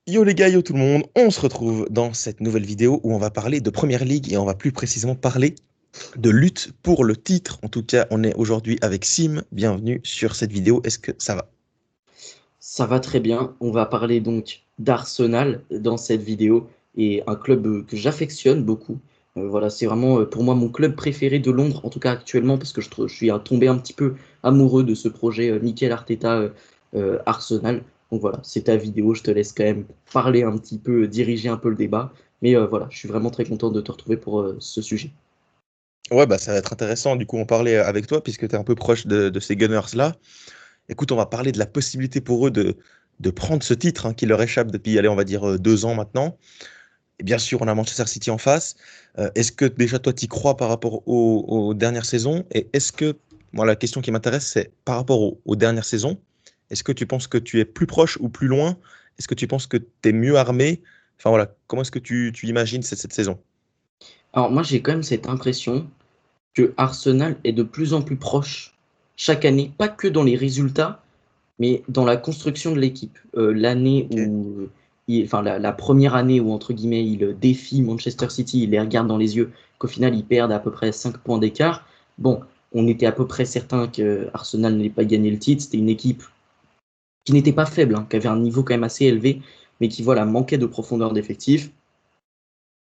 Yo les gars, yo tout le monde, on se retrouve dans cette nouvelle vidéo où on va parler de Première Ligue et on va plus précisément parler de lutte pour le titre. En tout cas, on est aujourd'hui avec Sim. Bienvenue sur cette vidéo. Est-ce que ça va? Ça va très bien. On va parler donc d'Arsenal dans cette vidéo et un club que j'affectionne beaucoup. Voilà, c'est vraiment pour moi mon club préféré de Londres, en tout cas actuellement, parce que je suis tombé un petit peu amoureux de ce projet Mikel Arteta Arsenal. Donc voilà, c'est ta vidéo. Je te laisse quand même parler un petit peu, diriger un peu le débat. Mais voilà, je suis vraiment très content de te retrouver pour ce sujet. Ouais, bah ça va être intéressant. Du coup, on parlait avec toi puisque tu es un peu proche de ces Gunners-là. Écoute, on va parler de la possibilité pour eux de prendre ce titre qui leur échappe depuis, allez, on va dire 2 ans maintenant. Et bien sûr, on a Manchester City en face. Est-ce que déjà toi, tu y crois par rapport aux dernières saisons? Et est-ce que, moi, la question qui m'intéresse, c'est par rapport aux dernières saisons, est-ce que tu penses que tu es plus proche ou plus loin? Est-ce que tu penses que tu es mieux armé? Enfin voilà, comment est-ce que tu imagines cette saison? Alors moi j'ai quand même cette impression que Arsenal est de plus en plus proche chaque année, pas que dans les résultats, mais dans la construction de l'équipe. L'année Ok. où, enfin la première année où, entre guillemets, il défie Manchester City, il les regarde dans les yeux, qu'au final ils perdent à peu près 5 points d'écart. Bon, on était à peu près certain que Arsenal n'allait pas gagner le titre. C'était une équipe qui n'était pas faible, qui avait un niveau quand même assez élevé, mais qui voilà, manquait de profondeur d'effectif.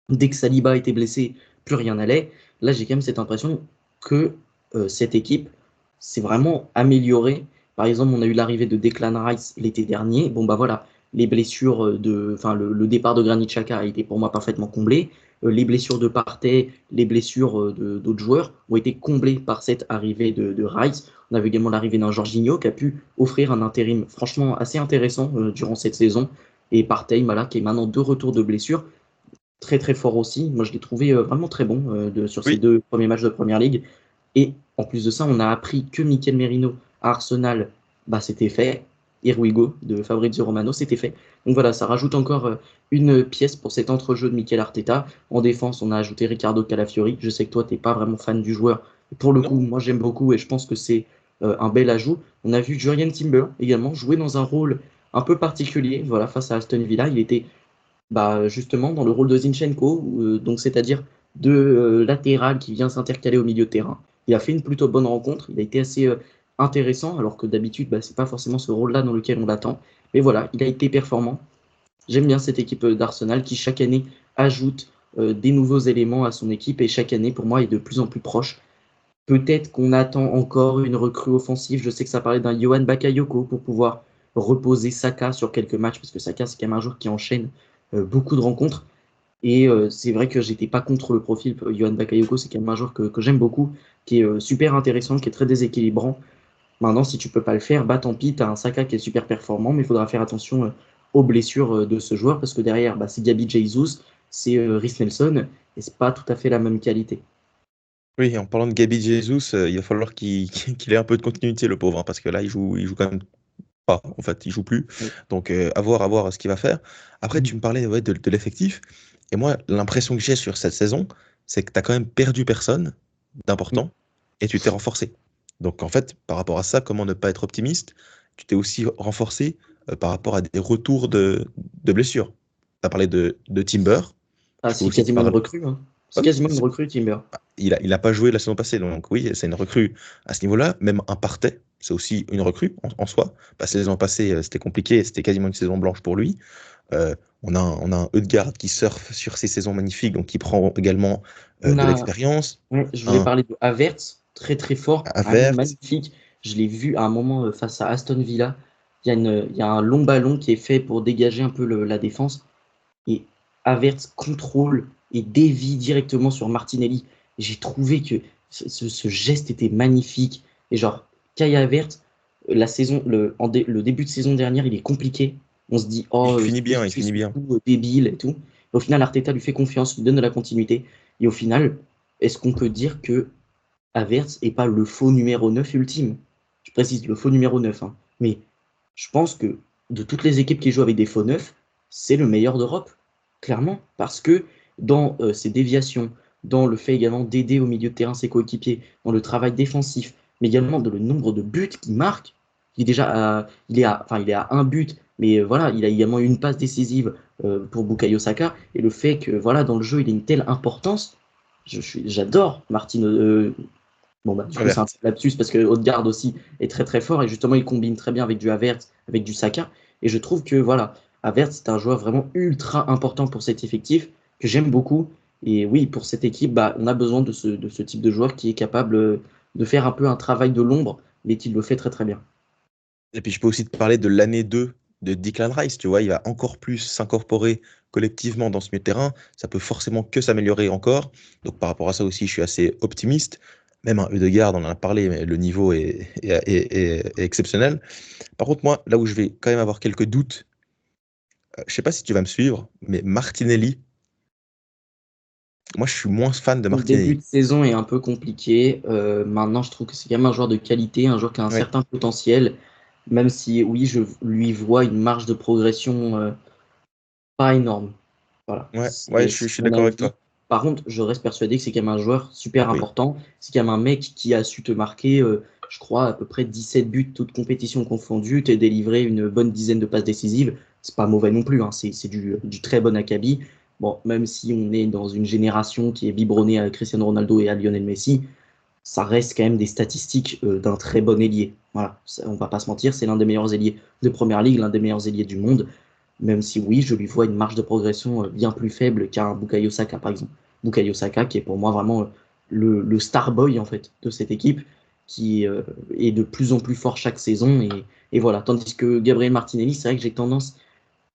Dès que Saliba était blessé, plus rien n'allait. Là, j'ai quand même cette impression que cette équipe s'est vraiment améliorée. Par exemple, on a eu l'arrivée de Declan Rice l'été dernier. Bon, bah voilà, les blessures enfin, le départ de Granit Xhaka a été pour moi parfaitement comblé. Les blessures de Partey, les blessures d'autres joueurs ont été comblées par cette arrivée de Rice. On avait également l'arrivée d'un Jorginho qui a pu offrir un intérim franchement assez intéressant durant cette saison. Et Partey, voilà, qui est maintenant de retour de blessure très très fort aussi. Moi, je l'ai trouvé vraiment très bon sur ces Oui. 2 premiers matchs de Première Ligue. Et en plus de ça, on a appris que Mikel Merino à Arsenal, bah, c'était fait. Here we go de Fabrizio Romano, c'était fait. Donc voilà, ça rajoute encore une pièce pour cet entrejeu de Mikel Arteta. En défense, on a ajouté Ricardo Calafiori. Je sais que toi, tu n'es pas vraiment fan du joueur. Pour le coup, Non. moi, j'aime beaucoup et je pense que c'est un bel ajout. On a vu Jurien Timber également jouer dans un rôle un peu particulier voilà, face à Aston Villa. Il était bah, justement dans le rôle de Zinchenko, donc c'est-à-dire de latéral qui vient s'intercaler au milieu de terrain. Il a fait une plutôt bonne rencontre, il a été assez intéressant, alors que d'habitude, bah, c'est pas forcément ce rôle-là dans lequel on l'attend. Mais voilà, il a été performant. J'aime bien cette équipe d'Arsenal qui chaque année ajoute des nouveaux éléments à son équipe et chaque année, pour moi, est de plus en plus proche. Peut-être qu'on attend encore une recrue offensive. Je sais que ça parlait d'un Johan Bakayoko pour pouvoir reposer Saka sur quelques matchs, parce que Saka, c'est quand même un joueur qui enchaîne beaucoup de rencontres. Et c'est vrai que j'étais pas contre le profil. Johan Bakayoko, c'est quand même un joueur que j'aime beaucoup, qui est super intéressant, qui est très déséquilibrant. Maintenant, si tu peux pas le faire, bah tant pis, tu as un Saka qui est super performant, mais il faudra faire attention aux blessures de ce joueur, parce que derrière, bah, c'est Gabi Jesus, c'est Rhys Nelson, et c'est pas tout à fait la même qualité. Oui, en parlant de Gabi Jesus, il va falloir qu'il ait un peu de continuité, le pauvre, parce que là, il joue quand même pas. En fait, il joue plus. Donc, à voir ce qu'il va faire. Après, tu me parlais ouais, de l'effectif. Et moi, l'impression que j'ai sur cette saison, c'est que tu as quand même perdu personne d'important et tu t'es renforcé. Donc, en fait, par rapport à ça, comment ne pas être optimiste? Tu t'es aussi renforcé par rapport à des retours de blessures. Tu as parlé de Timber. Ah, Je peux c'est aussi te quasiment une parler. recrue, hein. C'est Ah oui, quasiment une recrue, Timber. il a pas joué la saison passée, donc oui, c'est une recrue à ce niveau-là. Même un Partey, c'est aussi une recrue en soi. Parce que la saison passée, c'était compliqué, c'était quasiment une saison blanche pour lui. On a un Ødegaard qui surfe sur ces saisons magnifiques, donc qui prend également On de a, l'expérience. ouais, je voulais Un parler de Havertz, très très fort, vraiment Havertz, magnifique. Je l'ai vu à un moment face à Aston Villa. Il y a un long ballon qui est fait pour dégager un peu la défense. Et Havertz contrôle et dévie directement sur Martinelli. J'ai trouvé que ce geste était magnifique. Et genre, Kai Havertz, le début de saison dernière, il est compliqué. On se dit, il oh, finit c'est bien, il c'est finit son bien. coup débile et tout. Et au final, Arteta lui fait confiance, lui donne de la continuité. Et au final, est-ce qu'on peut dire que Havertz n'est pas le faux numéro 9 ultime? Je précise, le faux numéro 9, hein. Mais je pense que de toutes les équipes qui jouent avec des faux neufs, c'est le meilleur d'Europe, clairement. Parce que dans ses déviations, dans le fait également d'aider au milieu de terrain ses coéquipiers, dans le travail défensif, mais également dans le nombre de buts qu'il marque, il est déjà il est à un but Mais voilà, il a également eu une passe décisive pour Bukayo Saka. Et le fait que voilà, dans le jeu, il ait une telle importance, j'adore Martin. Bon, bah, du coup, c'est un Havertz. lapsus parce que Odegaard aussi est très très fort et justement, il combine très bien avec du Havertz, avec du Saka. Et je trouve que voilà, Havertz, c'est un joueur vraiment ultra important pour cet effectif que j'aime beaucoup. Et oui, pour cette équipe, bah, on a besoin de ce type de joueur qui est capable de faire un peu un travail de l'ombre, mais qui le fait très très bien. Et puis je peux aussi te parler de l'année 2 de Declan Rice, tu vois, il va encore plus s'incorporer collectivement dans ce milieu de terrain, ça peut forcément que s'améliorer encore. Donc par rapport à ça aussi, je suis assez optimiste. Même un Ødegaard, on en a parlé, mais le niveau est exceptionnel. Par contre, moi, là où je vais quand même avoir quelques doutes, je sais pas si tu vas me suivre, mais Martinelli, moi je suis moins fan de Son début Martinelli. de saison est un peu compliqué. Maintenant, je trouve que c'est quand même un joueur de qualité, un joueur qui a un Ouais, certain potentiel, même si oui, je lui vois une marge de progression pas énorme. Voilà, ouais, c'est je suis mon d'accord avec avis. toi. Par contre, je reste persuadé que c'est quand même un joueur Ah super oui. important. C'est quand même un mec qui a su te marquer, je crois, à peu près 17 buts, toutes compétitions confondues, t'es délivré une bonne dizaine de passes décisives. C'est pas mauvais non plus, hein. C'est du très bon acabit. Bon, même si on est dans une génération qui est biberonnée à Cristiano Ronaldo et à Lionel Messi, ça reste quand même des statistiques d'un très bon ailier. Voilà, on va pas se mentir, c'est l'un des meilleurs ailiers de Première Ligue, l'un des meilleurs ailiers du monde. Même si oui, je lui vois une marge de progression bien plus faible qu'un Bukayo Saka, par exemple. Bukayo Saka, qui est pour moi vraiment le star boy en fait de cette équipe, qui est de plus en plus fort chaque saison. Et voilà. Tandis que Gabriel Martinelli, c'est vrai que j'ai tendance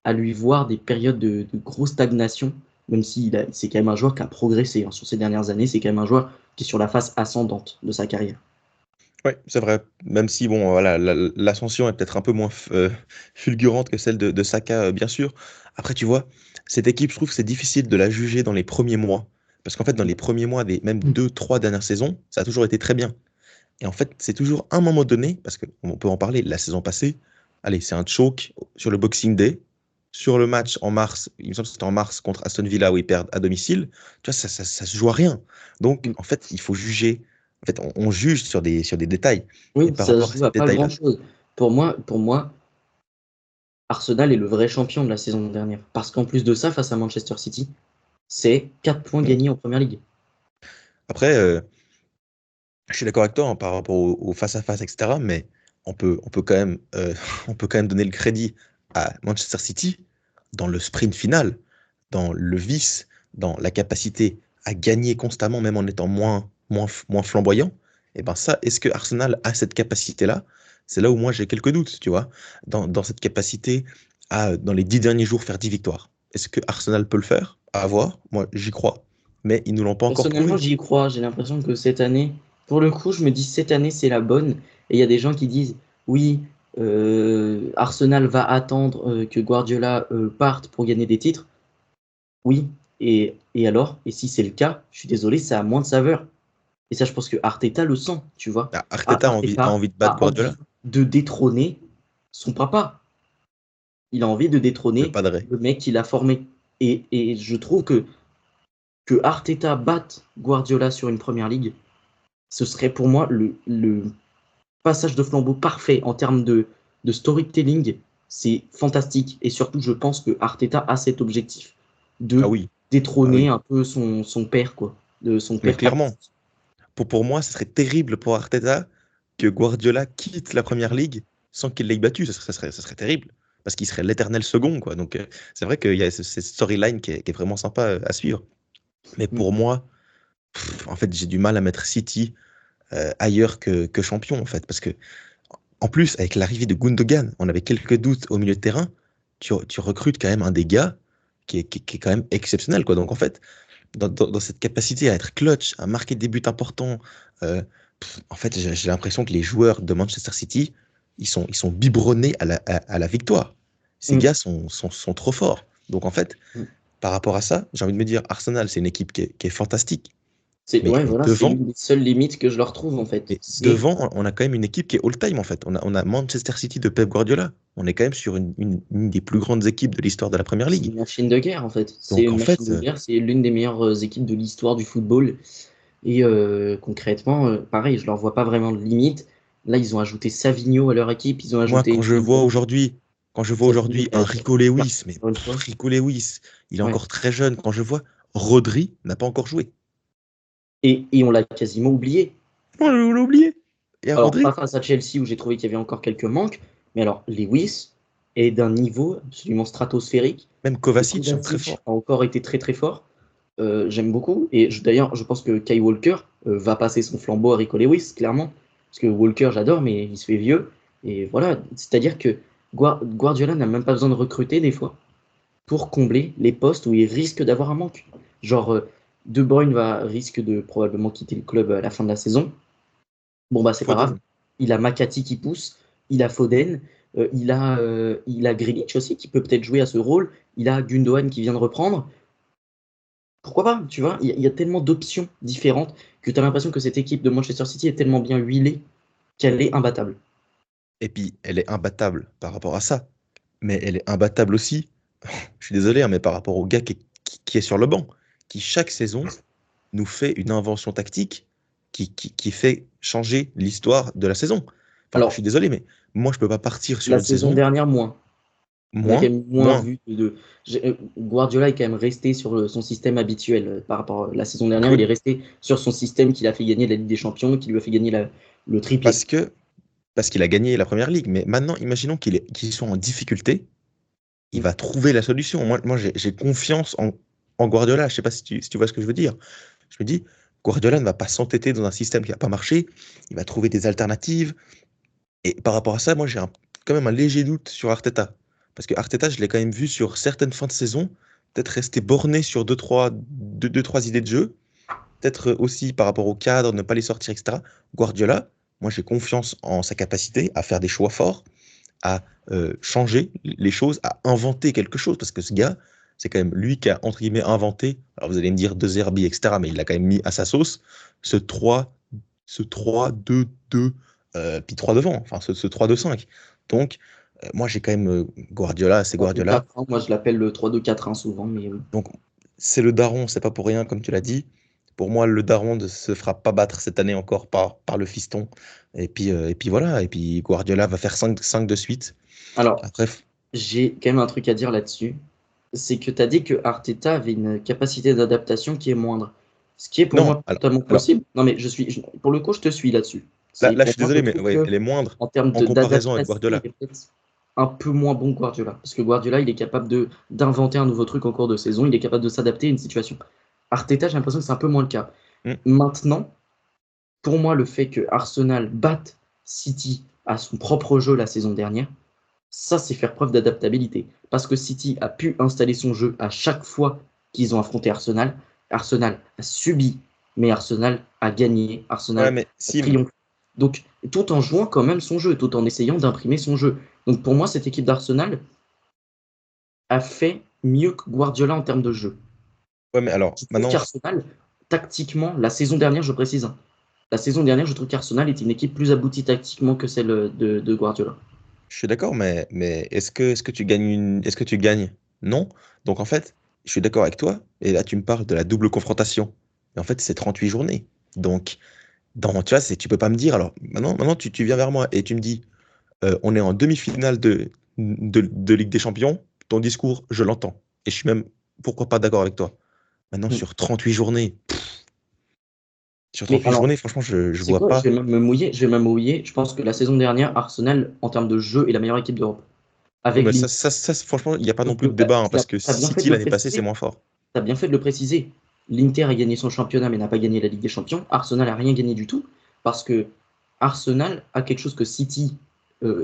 à lui voir des périodes de grosse stagnation, même si c'est quand même un joueur qui a progressé hein, sur ces dernières années. C'est quand même un joueur qui est sur la face ascendante de sa carrière. Ouais, c'est vrai. Même si bon, voilà, l'ascension est peut-être un peu moins fulgurante que celle de Saka, bien sûr. Après, tu vois, cette équipe, je trouve que c'est difficile de la juger dans les premiers mois. Parce qu'en fait, dans les premiers mois des même deux, trois dernières saisons, ça a toujours été très bien. Et en fait, c'est toujours un moment donné, parce qu'on peut en parler, la saison passée, allez, c'est un choke sur le Boxing Day, sur le match en mars, il me semble que c'était en mars contre Aston Villa où ils perdent à domicile, tu vois, ça se joue à rien. Donc, en fait, il faut juger, en fait, on juge sur des détails. Et Oui, par ça rapport se à joue ces à pas détails-là, grand-chose. Pour moi, Arsenal est le vrai champion de la saison dernière. Parce qu'en plus de ça, face à Manchester City, c'est 4 points hmm. gagnés en Première Ligue. Après, je suis d'accord avec toi hein, par rapport au face-à-face, etc. Mais on peut quand même, on peut quand même donner le crédit à Manchester City dans le sprint final, dans le vice, dans la capacité à gagner constamment, même en étant moins flamboyant. Et ben ça, est-ce que Arsenal a cette capacité-là? C'est là où moi j'ai quelques doutes, tu vois, dans cette capacité à, dans les 10 derniers jours, faire 10 victoires. Est-ce que Arsenal peut le faire? À voir, moi j'y crois, mais ils ne l'ont pas encore Personnellement, prouvé. j'y crois. J'ai l'impression que cette année, pour le coup, je me dis cette année, c'est la bonne. Et il y a des gens qui disent, oui, Arsenal va attendre que Guardiola parte pour gagner des titres. Oui, et alors? Et si c'est le cas, je suis désolé, ça a moins de saveur. Et ça, je pense que Arteta le sent, tu vois. Ah, Arteta a Arteta envie de battre a Guardiola? envie de détrôner son papa. Il a envie de Le détrôner padré. le mec qu'il a formé. Et je trouve que Arteta batte Guardiola sur une première ligue, ce serait pour moi le passage de flambeau parfait en termes de storytelling. C'est fantastique. Et surtout, je pense que Arteta a cet objectif Ah de oui, ah détrôner oui. un peu son père, quoi. De son Mais père clairement, paternel. pour moi, ce serait terrible pour Arteta que Guardiola quitte la première ligue sans qu'il l'ait battu. Ça serait terrible. Parce qu'il serait l'éternel second, quoi. Donc, c'est vrai qu'il y a cette storyline qui est vraiment sympa à suivre. Mais Mm. pour moi, en fait, j'ai du mal à mettre City ailleurs que champion, en fait. Parce que, en plus, avec l'arrivée de Gundogan, on avait quelques doutes au milieu de terrain. Tu recrutes quand même un des gars qui est quand même exceptionnel, quoi. Donc, en fait, dans cette capacité à être clutch, à marquer des buts importants. euh, En fait, j'ai l'impression que les joueurs de Manchester City, ils sont biberonnés à la victoire. Ces Mm. gars sont trop forts. Donc en fait, Mm. par rapport à ça, j'ai envie de me dire, Arsenal, c'est une équipe qui est fantastique. Ouais, voilà, c'est Devant, l'une des seules limites que je leur trouve, en fait. mais C'est devant, on a quand même une équipe qui est all-time en fait. On a Manchester City de Pep Guardiola. On est quand même sur une des plus grandes équipes de l'histoire de la Première c'est Ligue. une machine de guerre, en fait. C'est Donc une en machine fait, de guerre, c'est l'une des meilleures équipes de l'histoire du football. Et concrètement, pareil, je leur vois pas vraiment de limite. Là, ils ont ajouté Savigno à leur équipe, ils ont moi, ajouté quand je vois Nainggolan. aujourd'hui Quand je vois Ça finit aujourd'hui un Rico Lewis, mais encore une fois. Rico Lewis, il est Ouais. encore très jeune. Quand je vois Rodri n'a pas encore joué. Et on l'a quasiment oublié. On l'a oublié. Et à Alors, pas Rodri, face à Chelsea où j'ai trouvé qu'il y avait encore quelques manques, mais alors Lewis est d'un niveau absolument stratosphérique. même Et Kovacic, hein, très Kovacic fort. a encore été très très fort. J'aime beaucoup. Et d'ailleurs, je pense que Kai Walker va passer son flambeau à Rico Lewis, clairement. Parce que Walker, j'adore, mais il se fait vieux. Et voilà, c'est-à-dire que Guardiola n'a même pas besoin de recruter des fois pour combler les postes où il risque d'avoir un manque. Genre, De Bruyne risque de probablement quitter le club à la fin de la saison. Bon, bah, c'est pas grave. Foden. Il a Makati qui pousse, il a Foden, il a Grealish aussi qui peut peut-être jouer à ce rôle, il a Gundogan qui vient de reprendre. Pourquoi pas, tu vois? Il y a tellement d'options différentes que tu as l'impression que cette équipe de Manchester City est tellement bien huilée qu'elle est imbattable. Et puis, elle est imbattable par rapport à ça. Mais elle est imbattable aussi, je suis désolé, hein, mais par rapport au gars qui est sur le banc, qui chaque saison nous fait une invention tactique qui fait changer l'histoire de la saison. Enfin, je suis Alors, désolé, mais moi, je peux pas partir sur la une saison saison dernière, moins. On a quand moins, même moins moins. vu Guardiola est quand même resté sur son système habituel par rapport à la saison dernière. Il est Oui, resté sur son système qui l'a fait gagner la Ligue des Champions, qui lui a fait gagner le triplé. parce que parce qu'il a gagné la première ligue. Mais maintenant, imaginons qu'il soit en difficulté, il Mm. va trouver la solution. Moi j'ai confiance en Guardiola. Je sais pas si tu vois ce que je veux dire. Je me dis, Guardiola ne va pas s'entêter dans un système qui n'a pas marché. Il va trouver des alternatives. Et par rapport à ça, moi, quand même un léger doute sur Arteta. Parce que Arteta, je l'ai quand même vu sur certaines fins de saison, peut-être rester borné sur deux, trois idées de jeu. Peut-être aussi par rapport au cadre, ne pas les sortir, etc. Guardiola, moi, j'ai confiance en sa capacité à faire des choix forts, à changer les choses, à inventer quelque chose. Parce que ce gars, c'est quand même lui qui a, entre guillemets, inventé. Alors, vous allez me dire De Zerbi, etc. Mais il l'a quand même mis à sa sauce ce 3 ce 3-2-2, puis 3 devant, enfin ce 3-2-5. Donc, moi j'ai quand même Guardiola, c'est Guardiola. 3-2-4-1, moi je l'appelle le 3-2-4-1 souvent, mais oui. Donc, c'est le daron, c'est pas pour rien, comme tu l'as dit. Pour moi, le daron ne se fera pas battre cette année encore par le fiston. Et puis voilà, et puis Guardiola va faire 5 de suite. Alors, Après, j'ai quand même un truc à dire là-dessus. C'est que tu as dit que Arteta avait une capacité d'adaptation qui est moindre. Ce qui est pour non, moi alors, totalement alors possible. Non, mais pour le coup, je te suis là-dessus. là, C'est là, je pour suis moi, je désolé, mais trouve ouais, que elle est moindre en termes en comparaison avec d'adaptation, il Guardiola. est peut-être un peu moins bon que Guardiola. Parce que Guardiola, il est capable d'inventer un nouveau truc en cours de saison. Il est capable de s'adapter à une situation. Arteta, j'ai l'impression que c'est un peu moins le cas. Hmm. Maintenant, pour moi, le fait que Arsenal batte City à son propre jeu la saison dernière, ça, c'est faire preuve d'adaptabilité. Parce que City a pu installer son jeu à chaque fois qu'ils ont affronté Arsenal. Arsenal a subi, mais Arsenal a gagné. Ouais, Arsenal mais a Sim, triomphé. Donc, tout en jouant quand même son jeu, tout en essayant d'imprimer son jeu. Donc, pour moi, cette équipe d'Arsenal a fait mieux que Guardiola en termes de jeu. ouais, mais alors, Je trouve maintenant, qu'Arsenal, tactiquement, la saison dernière, je précise, hein, la saison dernière, je trouve qu'Arsenal était une équipe plus aboutie tactiquement que celle de Guardiola. je suis d'accord, mais est-ce que tu gagnes est-ce que tu gagnes? Non. Donc en fait, je suis d'accord avec toi. Et là, tu me parles de la double confrontation. Et en fait, c'est 38 journées. Donc, tu vois, tu peux pas me dire. Alors, maintenant tu viens vers moi et tu me dis, on est en demi-finale de Ligue des Champions. Ton discours, je l'entends. Et je suis même, pourquoi pas d'accord avec toi. Maintenant, Mm. sur 38 journées, Mais alors, franchement, je c'est vois quoi? Je pas. vais même me mouiller. Je vais même me mouiller. Je pense que la saison dernière, Arsenal, en termes de jeu, est la meilleure équipe d'Europe. Ouais, Avec mais l'Inter. franchement, il n'y a pas non Sauf plus que de débat, hein, tu parce que as bien fait City, de le l'année passée, c'est préciser. moins fort. Tu as bien fait de le préciser. L'Inter a gagné son championnat, mais n'a pas gagné la Ligue des Champions. Arsenal n'a rien gagné du tout. Parce que Arsenal a quelque chose que City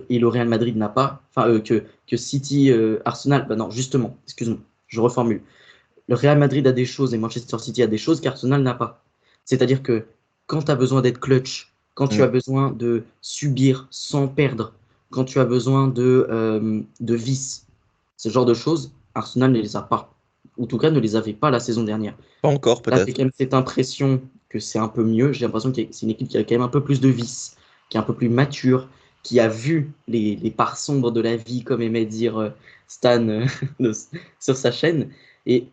et le Real Madrid n'a pas. Enfin, que City, Arsenal. Bah non, justement, excuse-moi, je reformule. Le Real Madrid a des choses et Manchester City a des choses qu'Arsenal n'a pas. C'est-à-dire que quand tu as besoin d'être clutch, quand tu as Mm. besoin de subir sans perdre, quand tu as besoin de vice, ce genre de choses, Arsenal ne les a pas. Ou en tout cas, ne les avait pas la saison dernière. Pas encore, Là, j'ai peut-être. quand même cette impression que c'est un peu mieux. J'ai l'impression que c'est une équipe qui a quand même un peu plus de vice, qui est un peu plus mature, qui a vu les parts sombres de la vie, comme aimait dire Stan sur sa chaîne. Et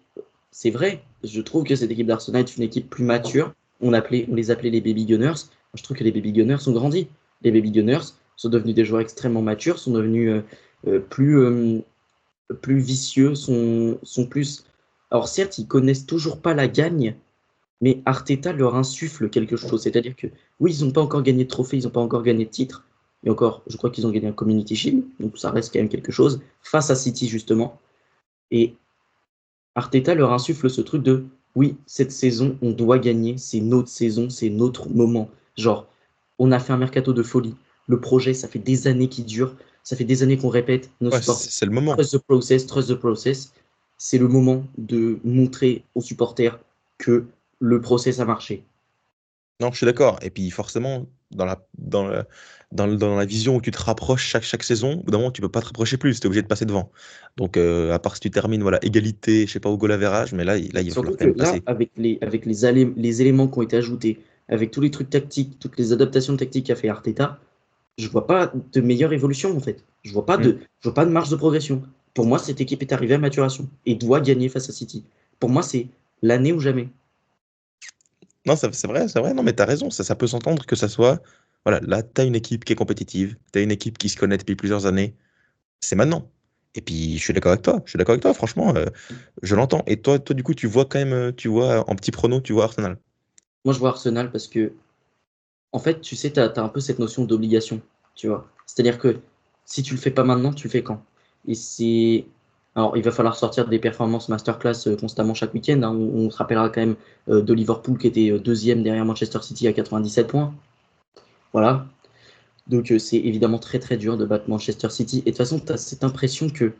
c'est vrai, je trouve que cette équipe d'Arsenal est une équipe plus mature. On les appelait les Baby Gunners. Moi, je trouve que les Baby Gunners ont grandi. Les Baby Gunners sont devenus des joueurs extrêmement matures, sont devenus plus vicieux, sont plus. Alors certes, ils connaissent toujours pas la gagne, mais Arteta leur insuffle quelque chose. C'est-à-dire que oui, ils n'ont pas encore gagné de trophée, ils n'ont pas encore gagné de titre. Et encore, je crois qu'ils ont gagné un Community Shield, donc ça reste quand même quelque chose, face à City justement. Et Arteta leur insuffle ce truc de oui, cette saison, on doit gagner, c'est notre saison, c'est notre moment. Genre, on a fait un mercato de folie. Le projet, ça fait des années qu'il dure, ça fait des années qu'on répète, nos Ouais, supporters, c'est le moment. trust the process, trust the process. C'est le moment de montrer aux supporters que le process a marché. Non, je suis d'accord. Et puis forcément, dans la vision où tu te rapproches chaque saison, au bout d'un moment, tu peux pas te rapprocher plus, tu es obligé de passer devant. Donc, à part si tu termines, voilà, égalité, je sais pas, au goal average, mais là, il va falloir Surtout quand que même là, passer. avec les éléments qui ont été ajoutés, avec tous les trucs tactiques, toutes les adaptations tactiques qu'a fait Arteta, je vois pas de meilleure évolution en fait. Hmm. Je vois pas de marge de progression. Pour moi, cette équipe est arrivée à maturation et doit gagner face à City. Pour moi, c'est l'année ou jamais. Non, c'est vrai, non, mais tu as raison, ça peut s'entendre que ça soit. Voilà, là, tu as une équipe qui est compétitive, tu as une équipe qui se connaît depuis plusieurs années, c'est maintenant. Et puis, je suis d'accord avec toi, je suis d'accord avec toi, franchement, je l'entends. Et toi, du coup, tu vois quand même, tu vois, en petit prono, tu vois Arsenal. Moi, je vois Arsenal parce que, en fait, tu sais, tu as un peu cette notion d'obligation, tu vois. C'est-à-dire que si tu le fais pas maintenant, tu le fais quand? Et c'est. Alors, il va falloir sortir des performances masterclass constamment chaque week-end, hein. On se rappellera quand même de Liverpool qui était deuxième derrière Manchester City à 97 points. Voilà. Donc, c'est évidemment très très dur de battre Manchester City. Et de toute façon, tu as cette impression que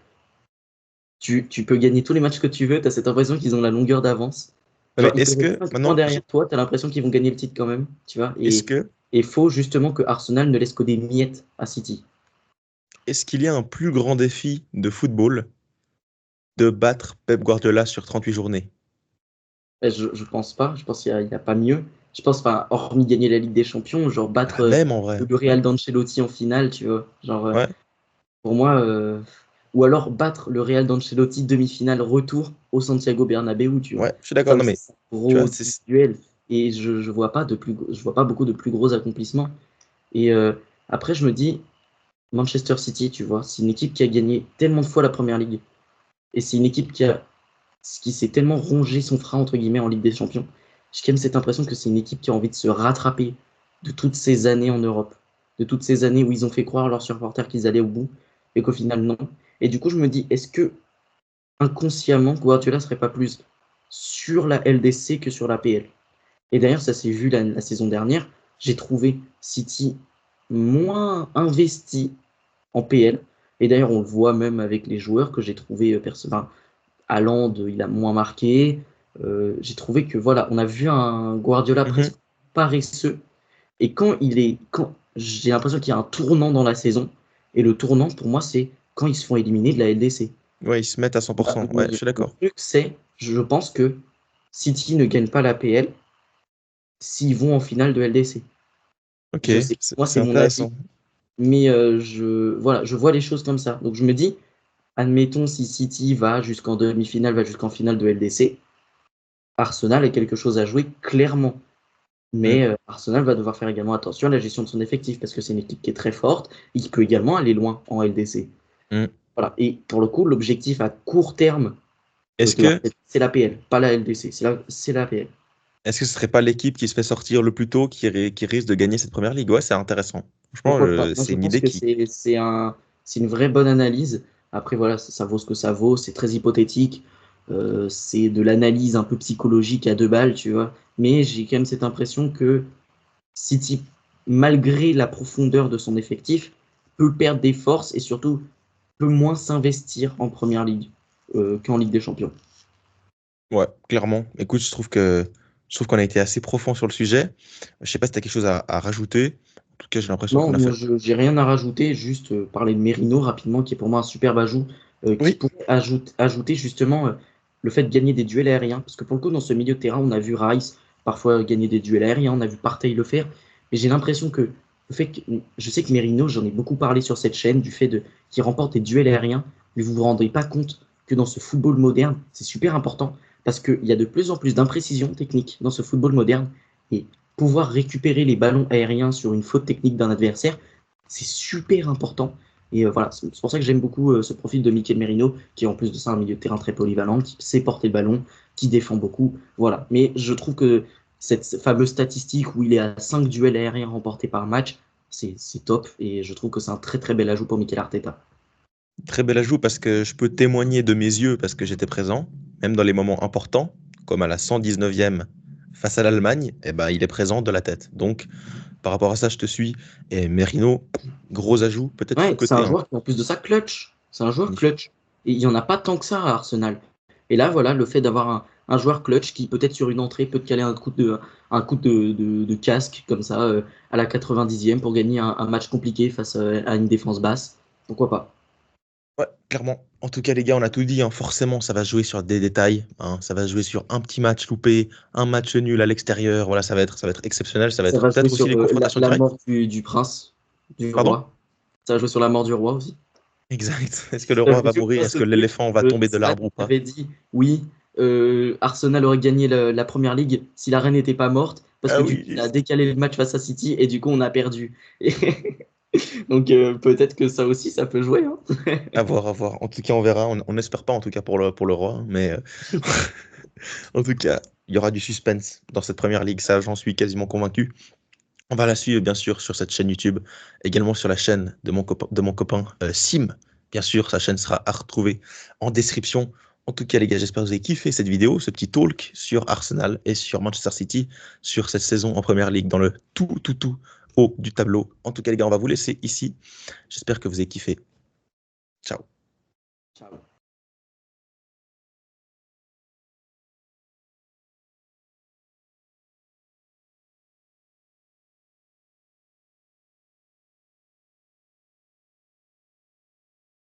tu peux gagner tous les matchs que tu veux, tu as cette impression qu'ils ont la longueur d'avance. Genre, Mais ils est-ce peuvent être que, 5 points maintenant, derrière toi, tu as l'impression qu'ils vont gagner le titre quand même, tu vois. est-ce Et que, il faut justement que Arsenal ne laisse que des miettes à City. est-ce qu'il y a un plus grand défi de football de battre Pep Guardiola sur 38 journées? Et je pense pas, je pense qu'il y a pas mieux. Je pense, enfin, hormis gagner la Ligue des Champions, genre battre Ah, même en vrai. le Ouais. Real d'Ancelotti en finale, tu vois. Genre, Ouais. pour moi, ou alors battre le Real d'Ancelotti demi-finale retour au Santiago Bernabéu, tu vois. Ouais, je suis Ça d'accord. Non, aussi, mais c'est un tu vois, gros duel. Et je vois pas beaucoup de plus gros accomplissements. Et après, je me dis, Manchester City, tu vois, c'est une équipe qui a gagné tellement de fois la Première Ligue. Et c'est une équipe qui s'est tellement rongé son frein, entre guillemets, en Ligue des Champions. J'ai quand même cette impression que c'est une équipe qui a envie de se rattraper de toutes ces années en Europe, de toutes ces années où ils ont fait croire à leurs supporters qu'ils allaient au bout, et qu'au final, non. Et du coup, je me dis, est-ce que inconsciemment, Guardiola serait pas plus sur la LDC que sur la PL? Et d'ailleurs, ça s'est vu la saison dernière. J'ai trouvé City moins investi en PL. Et d'ailleurs, on le voit même avec les joueurs que j'ai trouvé enfin, Haaland, il a moins marqué. J'ai trouvé que voilà, on a vu un Guardiola mhm. presque paresseux. Et quand j'ai l'impression qu'il y a un tournant dans la saison. Et le tournant, pour moi, c'est quand ils se font éliminer de la LDC. Ouais, ils se mettent à Voilà, 100%. Ouais, je suis le d'accord. truc, c'est, je pense que City ne gagne pas la PL s'ils vont en finale de LDC. Ok, Je sais, moi, c'est c'est mon avis, intéressant. mais voilà, je vois les choses comme ça. Donc je me dis, admettons si City va jusqu'en demi-finale, va jusqu'en finale de LDC, Arsenal a quelque chose à jouer clairement. Mm, Mais Arsenal va devoir faire également attention à la gestion de son effectif parce que c'est une équipe qui est très forte et qui peut également aller loin en LDC. mm. Voilà. Et pour le coup, l'objectif à court terme Est-ce de que, Arteta, c'est la PL, pas la LDC, c'est la PL. est-ce que ce serait pas l'équipe qui se fait sortir le plus tôt qui risque de gagner cette première ligue? Ouais, c'est intéressant. Franchement, Pourquoi pas? Moi, c'est je une pense idée que qui. c'est une vraie bonne analyse. Après, voilà, ça vaut ce que ça vaut. C'est très hypothétique. C'est de l'analyse un peu psychologique à deux balles, tu vois. Mais j'ai quand même cette impression que City, malgré la profondeur de son effectif, peut perdre des forces et surtout peut moins s'investir en première ligue qu'en Ligue des Champions. Ouais, clairement. Écoute, je trouve qu'on a été assez profond sur le sujet. Je sais pas si tu as quelque chose à rajouter. En tout cas, j'ai l'impression Non, qu'on a moi fait. je j'ai rien à rajouter, juste parler de Merino rapidement, qui est pour moi un superbe ajout, qui Oui. pourrait ajouter justement le fait de gagner des duels aériens. Parce que pour le coup, dans ce milieu de terrain, on a vu Rice parfois gagner des duels aériens, on a vu Partey le faire. Mais j'ai l'impression que je sais que Merino, j'en ai beaucoup parlé sur cette chaîne, du fait qu'il remporte des duels aériens, mais vous vous rendez pas compte que dans ce football moderne, c'est super important parce qu'il y a de plus en plus d'imprécisions techniques dans ce football moderne. Et pouvoir récupérer les ballons aériens sur une faute technique d'un adversaire, c'est super important. Et voilà, c'est pour ça que j'aime beaucoup ce profil de Mikel Merino, qui est en plus de ça un milieu de terrain très polyvalent, qui sait porter le ballon, qui défend beaucoup. Voilà. Mais je trouve que cette fameuse statistique où il est à 5 duels aériens remportés par match, c'est top. Et je trouve que c'est un très très bel ajout pour Mikel Arteta. Très bel ajout parce que je peux témoigner de mes yeux parce que j'étais présent, même dans les moments importants, comme à la 119e face à l'Allemagne, eh ben, il est présent de la tête. Donc, par rapport à ça, je te suis. Et Merino, gros ajout, peut-être Ouais, c'est sous-coté, un hein. joueur qui, en plus de ça, clutch. C'est un joueur Magnifique. clutch. Et il n'y en a pas tant que ça à Arsenal. Et là, voilà, le fait d'avoir un joueur clutch qui, peut-être sur une entrée, peut te caler un coup de casque, comme ça, à la 90e pour gagner un match compliqué face à une défense basse. Pourquoi pas? Ouais, clairement. En tout cas, les gars, on a tout dit, hein. Forcément, ça va se jouer sur des détails, hein. Ça va se jouer sur un petit match loupé, un match nul à l'extérieur. Voilà, ça va être exceptionnel. Ça va Ça être va jouer peut-être aussi sur les confrontations la directes. mort du prince, du Pardon? roi. Ça va jouer sur la mort du roi aussi. Exact. Est-ce que le roi J'avais va vu mourir? pas Est-ce ce que truc. l'éléphant va tomber de Zlatan l'arbre ou pas? avait dit oui, Arsenal aurait gagné la première ligue si la reine n'était pas morte, parce Ah que du coup, oui, il a décalé le match face à City et du coup, on a perdu. Et donc, peut-être que ça aussi, ça peut jouer, hein. à voir, à voir. En tout cas, on verra. On n'espère pas, en tout cas, pour le roi, hein, mais en tout cas, il y aura du suspense dans cette première ligue. Ça, j'en suis quasiment convaincu. On va la suivre, bien sûr, sur cette chaîne YouTube, également sur la chaîne de mon copain Sim. Bien sûr, sa chaîne sera à retrouver en description. En tout cas, les gars, j'espère que vous avez kiffé cette vidéo, ce petit talk sur Arsenal et sur Manchester City, sur cette saison en Première Ligue, dans le tout haut du tableau. En tout cas, les gars, on va vous laisser ici. J'espère que vous avez kiffé. Ciao. Ciao.